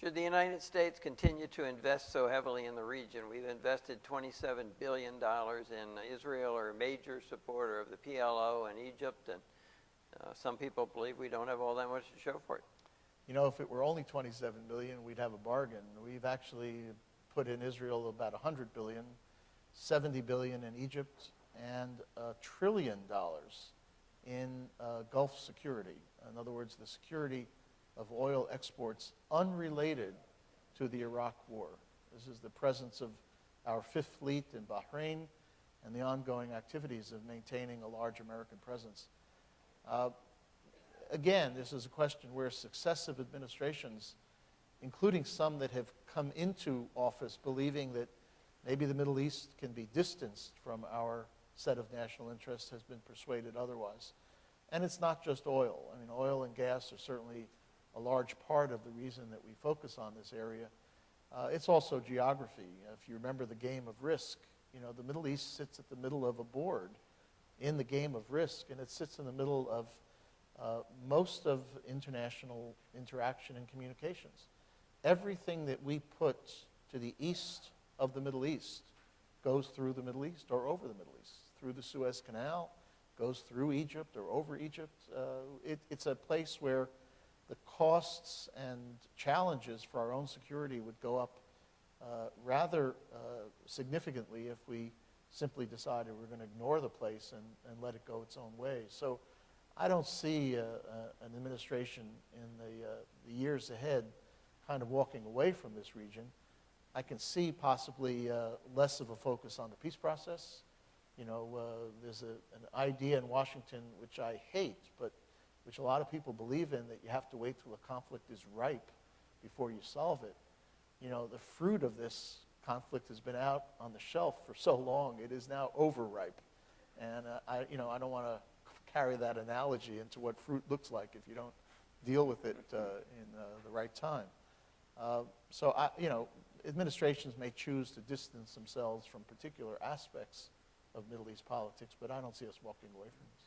Should the United States continue to invest so heavily in the region? We've invested $27 billion in Israel, or a major supporter of the PLO and Egypt, and some people believe we don't have all that much to show for it. You know, if it were only 27 billion, we'd have a bargain. We've actually put in Israel about 100 billion, 70 billion in Egypt, and $1 trillion in Gulf security. In other words, the security of oil exports unrelated to the Iraq War. This is the presence of our Fifth Fleet in Bahrain and the ongoing activities of maintaining a large American presence. Again, this is a question where successive administrations, including some that have come into office believing that maybe the Middle East can be distanced from our set of national interests, has been persuaded otherwise. And it's not just oil. I mean, oil and gas are certainly a large part of the reason that we focus on this area. It's also geography. If you remember the game of Risk, you know, the Middle East sits at the middle of a board in the game of Risk, and it sits in the middle of most of international interaction and communications. Everything that we put to the east of the Middle East goes through the Middle East or over the Middle East, through the Suez Canal, goes through Egypt or over Egypt. It's a place where the costs and challenges for our own security would go up rather significantly if we simply decided we're going to ignore the place and let it go its own way. So I don't see an administration in the years ahead kind of walking away from this region. I can see possibly less of a focus on the peace process. You know, there's an idea in Washington which I hate, but which a lot of people believe in, that you have to wait till a conflict is ripe before you solve it. You know, the fruit of this conflict has been out on the shelf for so long, it is now overripe. And I don't want to carry that analogy into what fruit looks like if you don't deal with it in the right time. Administrations may choose to distance themselves from particular aspects of Middle East politics, but I don't see us walking away from it.